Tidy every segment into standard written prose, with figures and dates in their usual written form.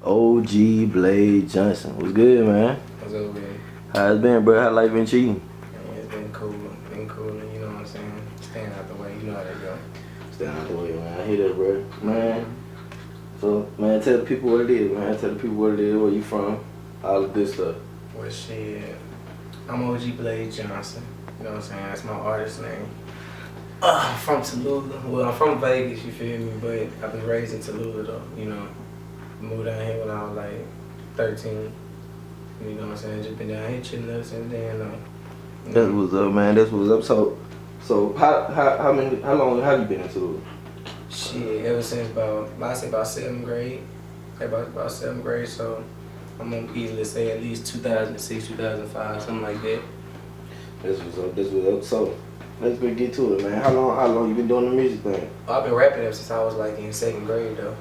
OG Blade Johnson. What's good, man? What's up, man? How it's been, bro? How life been cheating? Man, it's been cool. Been cool, you know what I'm saying? Staying out the way, you know how that go. Staying out the way, man. I hear that, bro. Man. So, man, tell the people what it is, man. Tell the people what it is, where you from, all the good stuff. Well, shit, I'm OG Blade Johnson. You know what I'm saying? That's my artist name. I'm from Tallulah. Well, I'm from Vegas, you feel me? But I've been raised in Tallulah, though, you know. Moved down here when I was like 13. You know what I'm saying? Just been down here chilling ever since then, though. That's what's up, man. That's what's up. So how long have you been in Tallulah? Shit, ever since about 7th grade. About 7th grade, so I'm gonna easily say at least 2006, 2005, something like that. That's what's up. That's what's up. So, let's get to it, man. How long you been doing the music thing? I've been rapping ever since I was like in 2nd grade, though.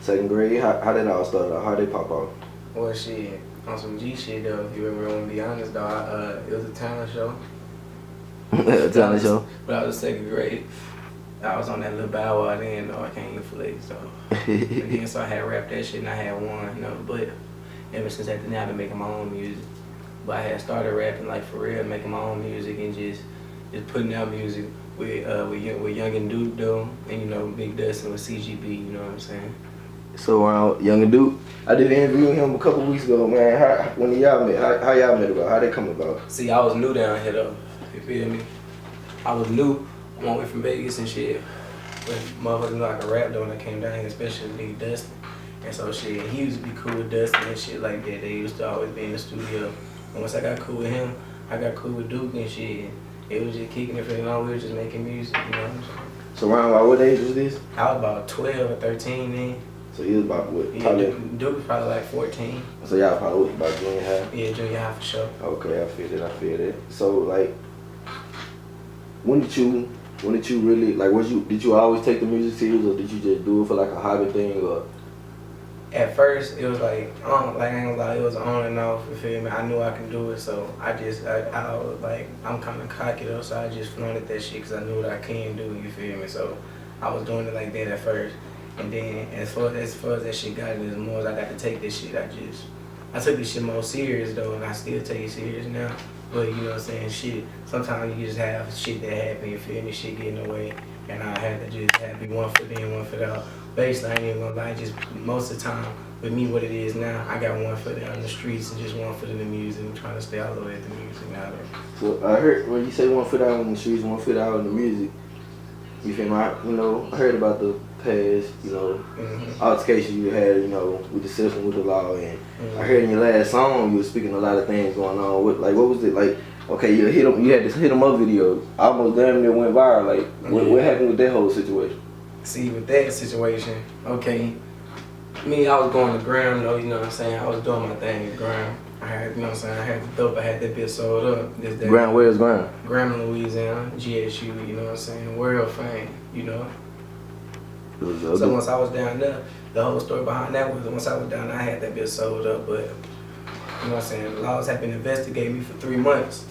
2nd grade? How did it all start out? How did they pop off? Well, shit, on some G shit, though, if you ever want to be honest, though, it was a talent show. Talent show? But I was in 2nd grade. I was on that little Bow Wow then, though. I can't even flex, so. Again, so I had rapped that shit and I had won, you know. But ever since that, then I've been making my own music. But I had started rapping like for real, making my own music and just putting out music with Young and Duke though, and you know Big Dustin with CGB. You know what I'm saying? So around Young and Duke, I did an interview with him a couple weeks ago, man. When y'all met, how y'all met about? How they come about? See, I was new down here though. You feel me? I was new. I'm all the way from Vegas and shit. But motherfuckers know I could rap though when I came down here, especially Big Dustin. And so shit, he used to be cool with Dustin and shit like that. They used to always be in the studio. And once I got cool with him, I got cool with Duke and shit. It was just kicking it for long. We were just making music, you know what I'm saying? So around what age was this? I was about 12 or 13 then. So he was about what? Yeah, Duke was probably like 14. So y'all probably was about junior high? Yeah, junior high for sure. Okay, I feel that. So like, when did you really, like, did you always take the music serious, or did you just do it for like a hobby thing, or? At first, it was like I ain't gonna lie, it was on and off, you feel me? I knew I can do it, so I was like, I'm kind of cocky though, so I just flaunted that shit because I knew what I can do, you feel me? So I was doing it like that at first. And then as far as that shit got, as more as I got to take this shit, I took this shit more serious though, and I still take it serious now. But you know what I'm saying, shit, sometimes you just have shit that happen, you feel me, shit get in the way, and I had to just be one foot in, one foot out. Basically, I ain't even gonna lie, just most of the time, with me what it is now, I got one foot out in the streets and just one foot in the music. I'm trying to stay all the way at the music now though. So I heard, when you say one foot out in the streets, one foot out in the music, you feel me? I heard about the past, altercation you had, with the system, with the law, and I heard in your last song you were speaking a lot of things going on. What was it like? Okay, you had this hit 'em up video, almost damn near went viral. Like, what happened with that whole situation? See, with that situation, okay, me, I was going to Graham, though, you know what I'm saying? I was doing my thing at Graham. I had, you know what I'm saying? I had the dope, I had that bitch sold up. Graham, where's Graham? Graham, Louisiana, GSU, you know what I'm saying? World fame, you know? So once I was down there, the whole story behind that was once I was down there, I had that bitch sold up, but, you know what I'm saying? The laws have been investigating me for 3 months,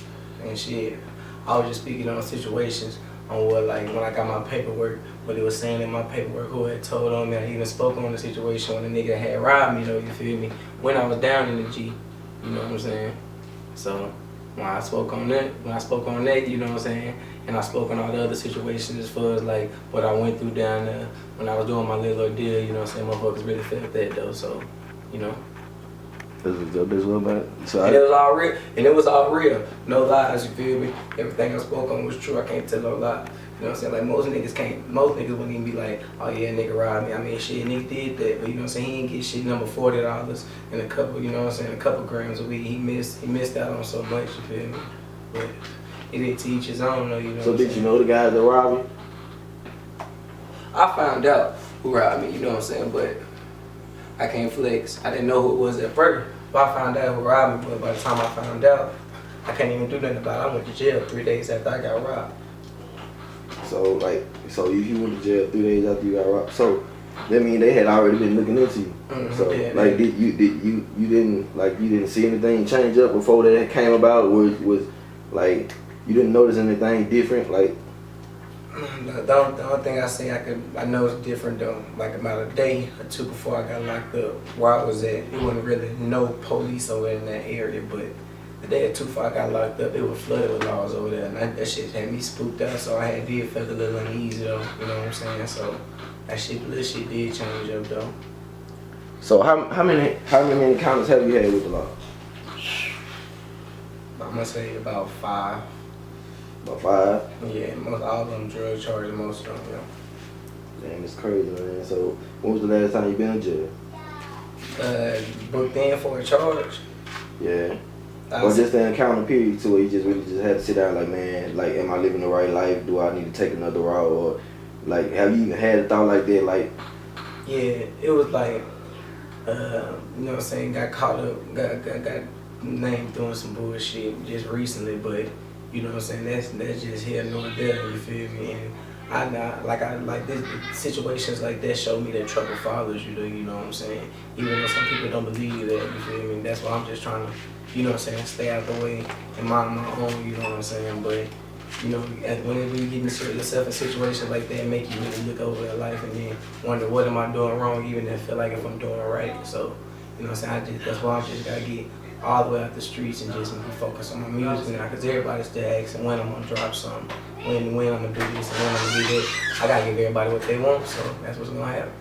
and shit, I was just speaking on situations on what, like, when I got my paperwork, what it was saying in my paperwork, who had told on me. I even spoke on the situation when the nigga had robbed me, though, you feel me? When I was down in the G, you know what I'm saying? So, when I spoke on that, you know what I'm saying? And I spoke on all the other situations as far as, like, what I went through down there when I was doing my little ordeal, you know what I'm saying? Motherfuckers really felt that, though, so, you know. This was man. So and it was all real. And it was all real. No lies, you feel me? Everything I spoke on was true. I can't tell no lie. You know what I'm saying? Like most niggas wouldn't even be like, oh yeah, nigga robbed me. I mean shit, nigga did that. But you know what I'm saying? He didn't get shit number $40 and a couple, you know what I'm saying, a couple grams a week. He missed out on so much, you feel me? But he didn't teach his own though, you know. So did you know the guys that robbed you? I found out who robbed me, you know what I'm saying, but I can't flex. I didn't know who it was at first, but I found out who robbed me. But by the time I found out, I can't even do nothing about it. I went to jail 3 days after I got robbed. So if you went to jail 3 days after you got robbed, so that means they had already been looking into you. So yeah, like, you didn't see anything change up before that came about? Was like you didn't notice anything different? Like, The only thing I say I know it's different though. Like about a day or two before I got locked up, where I was at, it wasn't really no police over in that area. But the day or two before I got locked up, it was flooded with laws over there, and that shit had me spooked out. So I did feel a little uneasy though. You know what I'm saying? So little shit did change up though. So how many encounters have you had with the law? I'm gonna say about 5. About 5? Yeah, most all of them drug charges, most of them, Damn, it's crazy, man. So when was the last time you been in jail? Booked in for a charge. Yeah. Or just the encounter period too, where you just really just had to sit down like, man, like, am I living the right life? Do I need to take another route? Or like, have you even had a thought like that? Like, yeah, it was like, you know what I'm saying, got caught up, got named doing some bullshit just recently, but you know what I'm saying, that's just here nor there, you feel me? And I like this situations like that show me that trouble follows you, you know what I'm saying? Even though some people don't believe that, you feel me? That's why I'm just trying to, you know what I'm saying, stay out the way and mind my own, you know what I'm saying? But you know, when you get yourself in situations like that, make you really look over your life and then wonder what am I doing wrong, even if I feel like if I'm doing right. So, you know what I'm saying, that's why I just gotta get all the way out the streets and just be focused on my music now, because everybody's still asking when I'm gonna drop something, when I'm gonna do this and when I'm gonna do that. I gotta give everybody what they want, so that's what's gonna happen.